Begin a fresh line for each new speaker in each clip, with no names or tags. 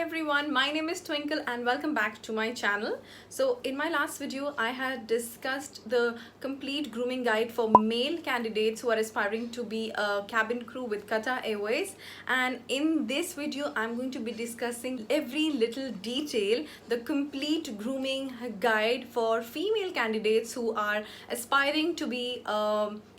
Hi everyone, my name is Twinkle and welcome back to my channel. So in my last video, I had discussed the complete grooming guide for male candidates who are aspiring to be a cabin crew with Qatar Airways. And in this video, I'm going to be discussing every little detail, the complete grooming guide for female candidates who are aspiring to be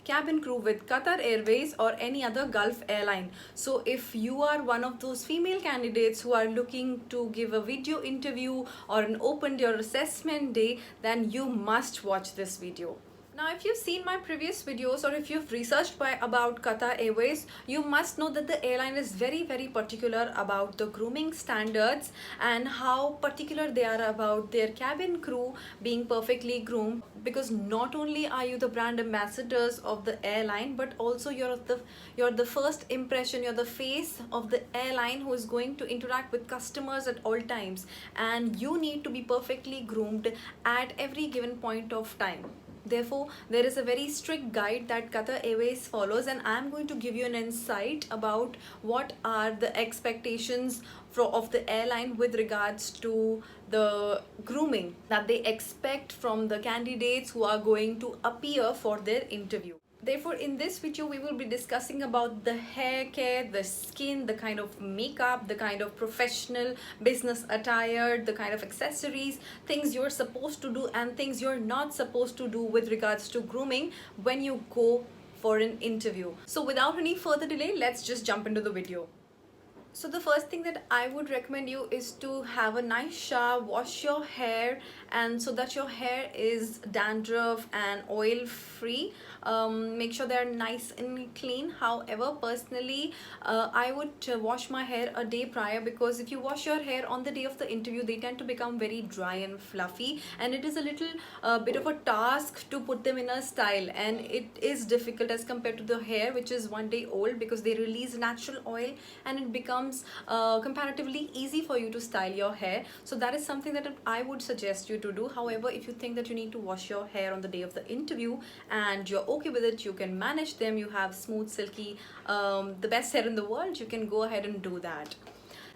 cabin crew with Qatar Airways or any other Gulf airline. So if you are one of those female candidates who are looking to give a video interview or an open door assessment day, then you must watch this video. Now, if you've seen my previous videos or if you've researched about Qatar Airways, you must know that the airline is very particular about the grooming standards and how particular they are about their cabin crew being perfectly groomed, because not only are you the brand ambassadors of the airline, but also you're the first impression, you're the face of the airline who is going to interact with customers at all times, and you need to be perfectly groomed at every given point of time. Therefore, there is a very strict guide that Qatar Airways follows, and I'm going to give you an insight about what are the expectations of the airline with regards to the grooming that they expect from the candidates who are going to appear for their interview. Therefore, in this video, we will be discussing about the hair care, the skin, the kind of makeup, the kind of professional business attire, the kind of accessories, things you're supposed to do and things you're not supposed to do with regards to grooming when you go for an interview. So without any further delay, let's just jump into the video. So the first thing that I would recommend you is to have a nice shower, wash your hair, and so that your hair is dandruff and oil free. Make sure they're nice and clean. However, personally, I would wash my hair a day prior, because if you wash your hair on the day of the interview, they tend to become very dry and fluffy, and it is a little bit of a task to put them in a style, and it is difficult as compared to the hair which is one day old, because they release natural oil and it becomes comparatively easy for you to style your hair. So that is something that I would suggest you to do. However, if you think that you need to wash your hair on the day of the interview and you're okay with it, you can manage them, you have smooth, silky, the best hair in the world, you can go ahead and do that.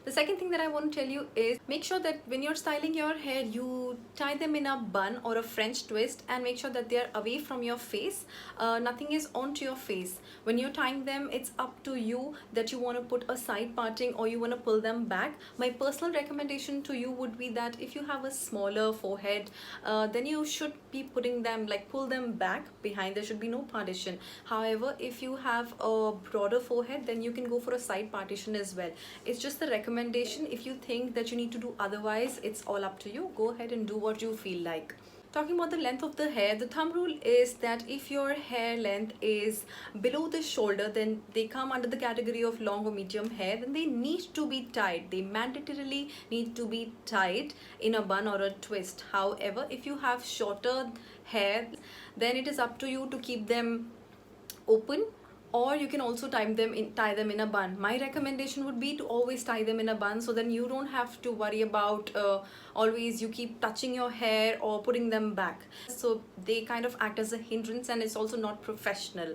The second thing that I want to tell you is make sure that when you're styling your hair, you tie them in a bun or a French twist, and make sure that they're away from your face. Nothing is onto your face. When you're tying them, it's up to you that you want to put a side parting or you want to pull them back. My personal recommendation to you would be that if you have a smaller forehead, then you should be putting them, like, pull them back behind. There should be no partition. However, if you have a broader forehead, then you can go for a side partition as well. It's just the recommendation. If you think that you need to do otherwise, it's all up to you. Go ahead and do what you feel like. Talking about the length of the hair, the thumb rule is that if your hair length is below the shoulder, then they come under the category of long or medium hair, then they need to be tied. They mandatorily need to be tied in a bun or a twist. However, if you have shorter hair, then it is up to you to keep them open, or you can also tie them in a bun. My recommendation would be to always tie them in a bun, so then you don't have to worry about always you keep touching your hair or putting them back. So they kind of act as a hindrance, and it's also not professional.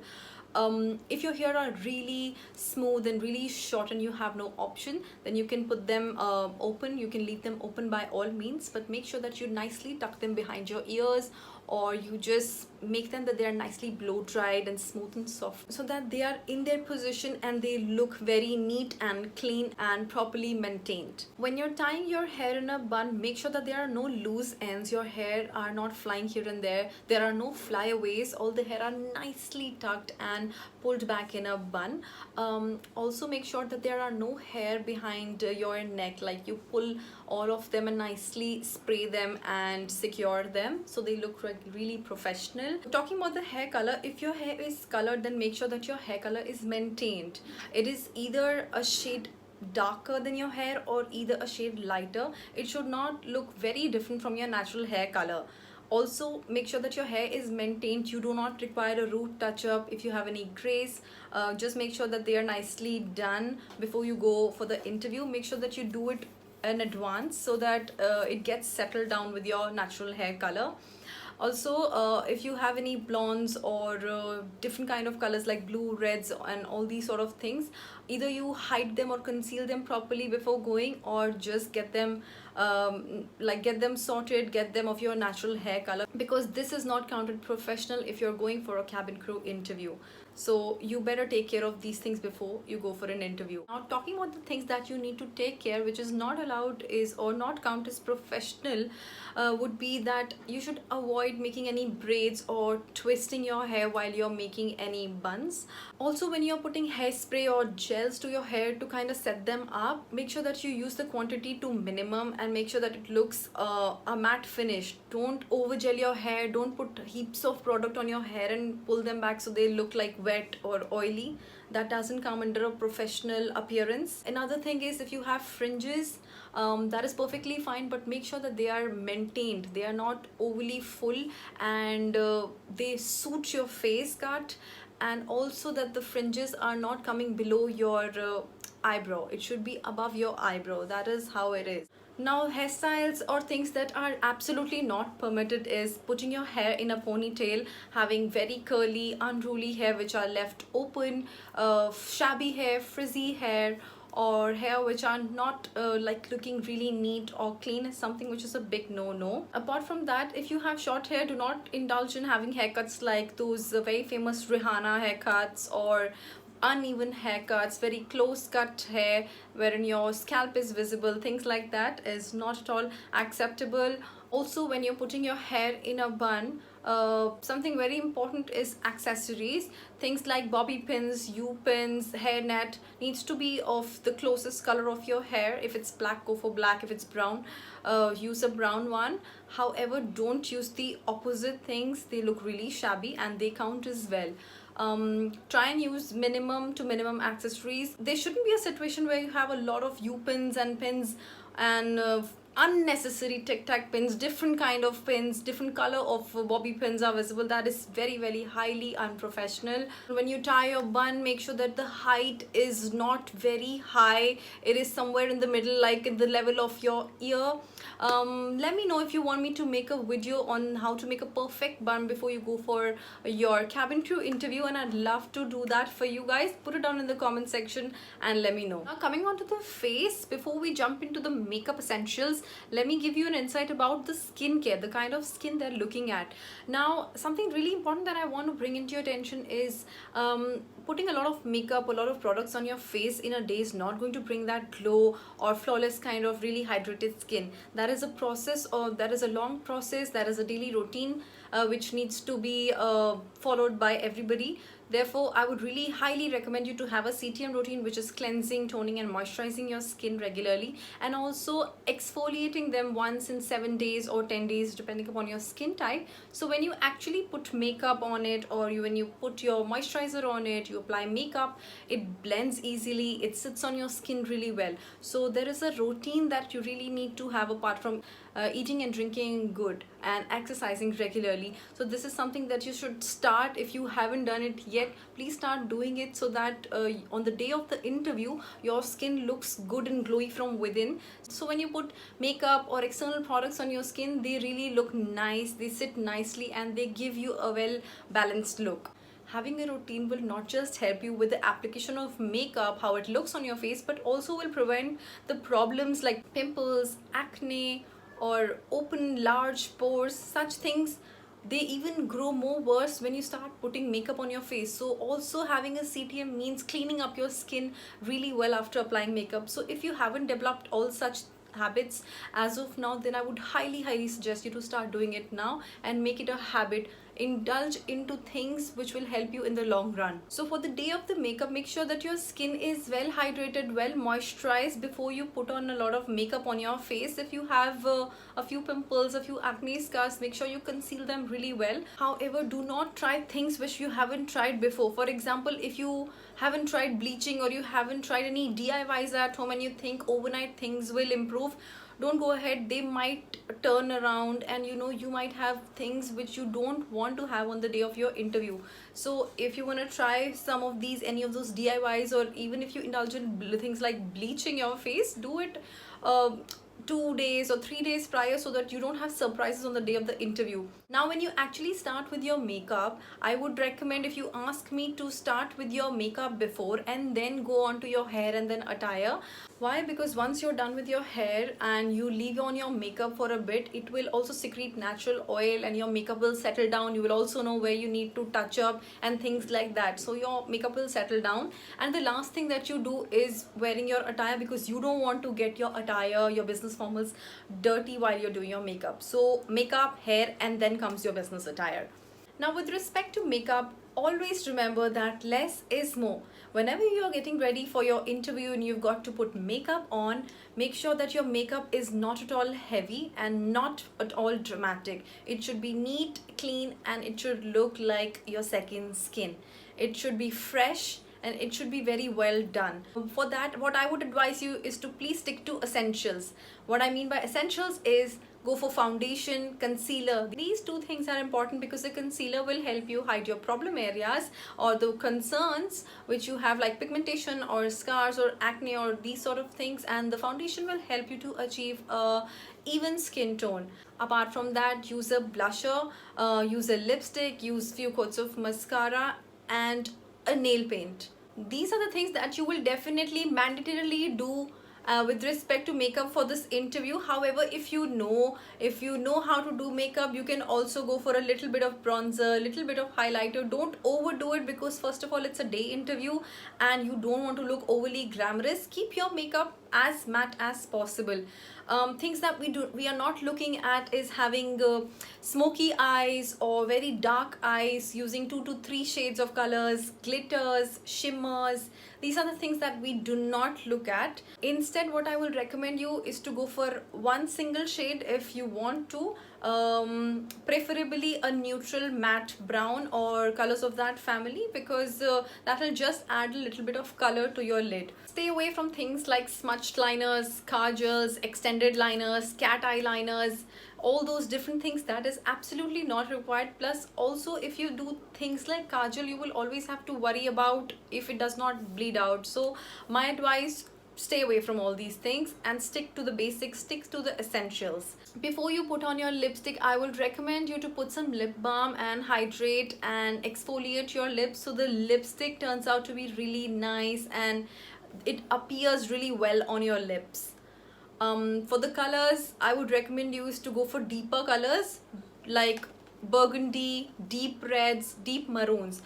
If your hair are really smooth and really short and you have no option, then you can put them open. You can leave them open by all means, but make sure that you nicely tuck them behind your ears, or you just make them that they are nicely blow dried and smooth and soft, so that they are in their position and they look very neat and clean and properly maintained. When you're tying your hair in a bun, make sure that there are no loose ends. Your hair are not flying here and there. There are no flyaways. All the hair are nicely tucked and pulled back in a bun. Also make sure that there are no hair behind your neck, like you pull all of them and nicely spray them and secure them so they look really professional. Talking about the hair color, if your hair is colored, then make sure that your hair color is maintained. It is either a shade darker than your hair or either a shade lighter. It should not look very different from your natural hair color. Also, make sure that your hair is maintained. You do not require a root touch-up. If you have any grays, just make sure that they are nicely done before you go for the interview. Make sure that you do it in advance so that it gets settled down with your natural hair color. Also, if you have any blondes or different kind of colors like blue, reds and all these sort of things, either you hide them or conceal them properly before going, or just get them get them sorted, get them of your natural hair color, because this is not counted professional if you're going for a cabin crew interview. So you better take care of these things before you go for an interview. Now, talking about the things that you need to take care, which is not allowed is or not count as professional, would be that you should avoid making any braids or twisting your hair while you're making any buns. Also, when you're putting hairspray or gels to your hair to kind of set them up, make sure that you use the quantity to minimum and make sure that it looks a matte finish. Don't over gel your hair, don't put heaps of product on your hair and pull them back so they look like wet or oily. That doesn't come under a professional appearance. Another thing is, if you have fringes, that is perfectly fine, but make sure that they are maintained, they are not overly full, and they suit your face cut, and also that the fringes are not coming below your eyebrow. It should be above your eyebrow. That is how it is. Now, hairstyles or things that are absolutely not permitted is putting your hair in a ponytail, having very curly, unruly hair which are left open, shabby hair, frizzy hair, or hair which are not like looking really neat or clean is something which is a big no-no. Apart from that, if you have short hair, do not indulge in having haircuts like those very famous Rihanna haircuts, or uneven haircuts, very close cut hair wherein your scalp is visible. Things like that is not at all acceptable. Also, when you're putting your hair in a bun, something very important is accessories. Things like bobby pins, u-pins, hairnet needs to be of the closest color of your hair. If it's black, go for black. If it's brown, use a brown one. However, don't use the opposite things. They look really shabby and they count as well. Try and use minimum to minimum accessories. There shouldn't be a situation where you have a lot of u-pins and pins and unnecessary tic-tac pins, different kind of pins, different color of bobby pins are visible. That is very, very highly unprofessional. When you tie your bun, make sure that the height is not very high. It is somewhere in the middle, like in the level of your ear. Let me know if you want me to make a video on how to make a perfect bun before you go for your cabin crew interview, and I'd love to do that for you guys. Put it down in the comment section and let me know. Now, coming on to the face, before we jump into the makeup essentials, let me give you an insight about the skincare, the kind of skin they're looking at. Now, something really important that I want to bring into your attention is putting a lot of makeup, a lot of products on your face in a day is not going to bring that glow or flawless kind of really hydrated skin. That is a process, or that is a long process, that is a daily routine which needs to be followed by everybody. Therefore, I would really highly recommend you to have a CTM routine, which is cleansing, toning and moisturizing your skin regularly, and also exfoliating them once in 7 days or 10 days depending upon your skin type. So when you actually put makeup on it, or when you put your moisturizer on it, you apply makeup, it blends easily, it sits on your skin really well. So there is a routine that you really need to have apart from eating and drinking good and exercising regularly. So this is something that you should start. If you haven't done it yet, please start doing it, so that on the day of the interview your skin looks good and glowy from within. So when you put makeup or external products on your skin, they really look nice, they sit nicely, and they give you a well balanced look. Having a routine will not just help you with the application of makeup, how it looks on your face, but also will prevent the problems like pimples, acne, or open large pores. Such things, they even grow more worse when you start putting makeup on your face. So also having a CTM means cleaning up your skin really well after applying makeup. So if you haven't developed all such habits as of now, then I would highly suggest you to start doing it now and make it a habit. Indulge into things which will help you in the long run. So for the day of the makeup, make sure that your skin is well hydrated, well moisturized before you put on a lot of makeup on your face. If you have a few pimples, a few acne scars, make sure you conceal them really well. However, do not try things which you haven't tried before. For example, if you haven't tried bleaching, or you haven't tried any DIYs at home and you think overnight things will improve, don't go ahead. They might turn around, and you might have things which you don't want to have on the day of your interview. So if you want to try some of these, any of those DIYs, or even if you indulge in things like bleaching your face, do it 2 days or 3 days prior, so that you don't have surprises on the day of the interview. Now when you actually start with your makeup, I would recommend, if you ask me, to start with your makeup before and then go on to your hair and then attire. Why? Because once you're done with your hair and you leave on your makeup for a bit, it will also secrete natural oil and your makeup will settle down. You will also know where you need to touch up and things like that, so your makeup will settle down. And the last thing that you do is wearing your attire, because you don't want to get your attire, your business formals, dirty while you're doing your makeup. So makeup, hair, and then comes your business attire. Now with respect to makeup, always remember that less is more. Whenever you're getting ready for your interview and you've got to put makeup on, make sure that your makeup is not at all heavy and not at all dramatic. It should be neat, clean, and it should look like your second skin. It should be fresh and it should be very well done. For that, what I would advise you is to please stick to essentials. What I mean by essentials is go for foundation, concealer. These two things are important because the concealer will help you hide your problem areas or the concerns which you have, like pigmentation or scars or acne or these sort of things, and the foundation will help you to achieve a even skin tone. Apart from that, use a blusher, use a lipstick, use few coats of mascara and a nail paint. These are the things that you will definitely mandatorily do with respect to makeup for this interview. However, if you know how to do makeup, you can also go for a little bit of bronzer, little bit of highlighter. Don't overdo it, because first of all, it's a day interview and you don't want to look overly glamorous. Keep your makeup as matte as possible. Things that we are not looking at is having smoky eyes or very dark eyes, using 2 to 3 shades of colors, glitters, shimmers. These are the things that we do not look at. Instead, what I will recommend you is to go for one single shade if you want to, preferably a neutral matte brown or colors of that family, because that will just add a little bit of color to your lid. Stay away from things like smudged liners, kajals, extended liners, cat eyeliners, all those different things. That is absolutely not required. Plus also, if you do things like kajal, you will always have to worry about if it does not bleed out. So my advice, stay away from all these things and stick to the basics, stick to the essentials. Before you put on your lipstick, I would recommend you to put some lip balm and hydrate and exfoliate your lips, so the lipstick turns out to be really nice and it appears really well on your lips. For the colors, I would recommend you is to go for deeper colors like burgundy, deep reds, deep maroons.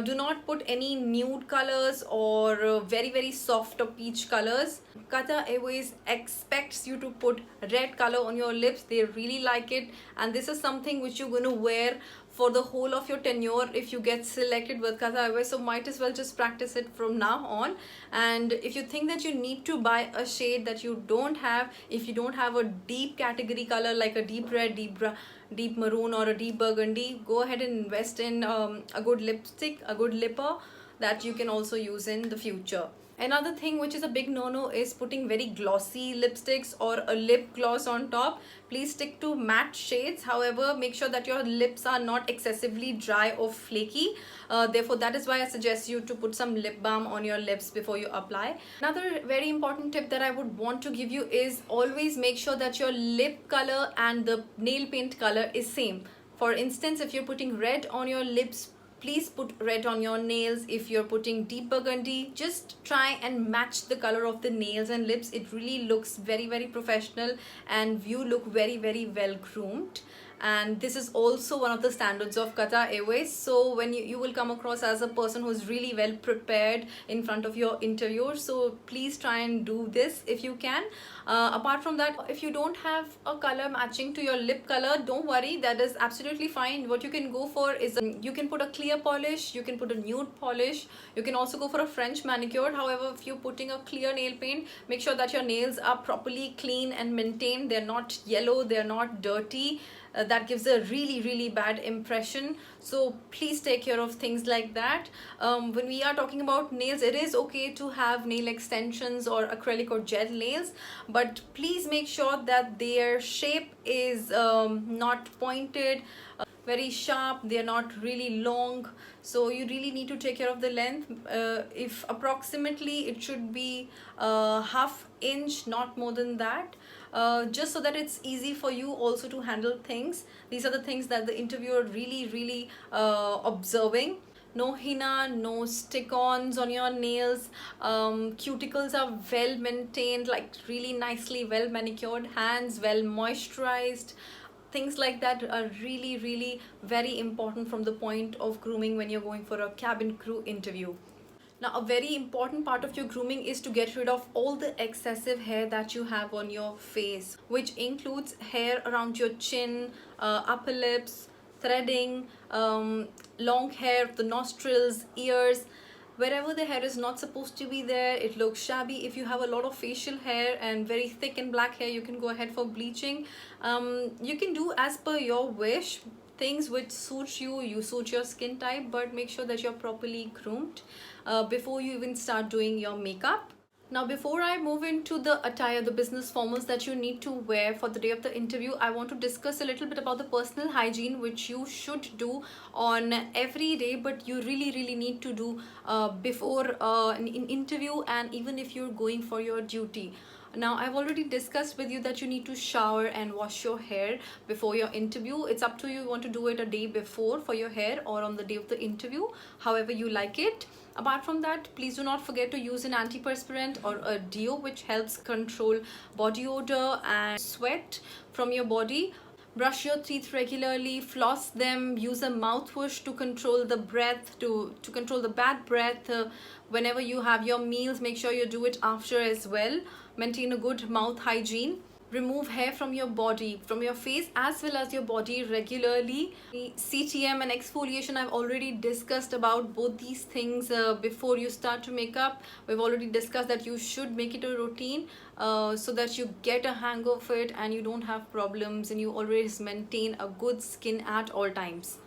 Do not put any nude colors or very soft or peach colors. Qatar Airways expects you to put red color on your lips. They really like it, and this is something which you're going to wear for the whole of your tenure if you get selected with Qatar Airways. So might as well just practice it from now on. And if you think that you need to buy a shade that you don't have, if you don't have a deep category color like a deep red, deep maroon or a deep burgundy, go ahead and invest in a good lipstick, a good lipper that you can also use in the future. Another thing which is a big no-no is putting very glossy lipsticks or a lip gloss on top. Please stick to matte shades. However, make sure that your lips are not excessively dry or flaky. Therefore, that is why I suggest you to put some lip balm on your lips before you apply. Another very important tip that I would want to give you is always make sure that your lip color and the nail paint color is same. For instance, if you're putting red on your lips, please put red on your nails. If you're putting deep burgundy, just try and match the color of the nails and lips. It really looks very professional and you look very well groomed. And this is also one of the standards of Qatar Airways. So when you will come across as a person who's really well prepared in front of your interviewer. So please try and do this if you can. Apart from that, if you don't have a color matching to your lip color, don't worry, that is absolutely fine. What you can go for is you can put a clear polish, you can put a nude polish, you can also go for a French manicure. However, if you're putting a clear nail paint, make sure that your nails are properly clean and maintained. They're not yellow, they're not dirty. That gives a really bad impression. So please take care of things like that. When we are talking about nails, it is okay to have nail extensions or acrylic or gel nails, but please make sure that their shape is not pointed. very sharp, they are not really long, so you really need to take care of the length. If approximately it should be half inch, not more than that, just so that it's easy for you also to handle things. These are the things that the interviewer really observing. No henna, no stick-ons on your nails. Cuticles are well maintained, like really nicely well manicured. Hands well moisturized. Things like that are really very important from the point of grooming when you're going for a cabin crew interview. Now, a very important part of your grooming is to get rid of all the excessive hair that you have on your face, which includes hair around your chin, upper lips, threading, long hair of the nostrils, ears. Wherever the hair is not supposed to be there, it looks shabby. If you have a lot of facial hair and very thick and black hair, you can go ahead for bleaching. You can do as per your wish, things which suit you, you suit your skin type, but make sure that you're properly groomed before you even start doing your makeup. Now, before I move into the attire, the business formals that you need to wear for the day of the interview, I want to discuss a little bit about the personal hygiene which you should do on every day, but you really need to do before an interview, and even if you're going for your duty. Now, I've already discussed with you that you need to shower and wash your hair before your interview. It's up to you, you want to do it a day before for your hair or on the day of the interview, however you like it. Apart from that, please do not forget to use an antiperspirant or a deo which helps control body odor and sweat from your body. Brush your teeth regularly, floss them, use a mouthwash to control the breath, to control the bad breath. Whenever you have your meals, make sure you do it after as well. Maintain a good mouth hygiene. Remove hair from your body, from your face as well as your body regularly. CTM and exfoliation, I've already discussed about both these things before you start to make up. We've already discussed that you should make it a routine so that you get a hang of it and you don't have problems and you always maintain a good skin at all times.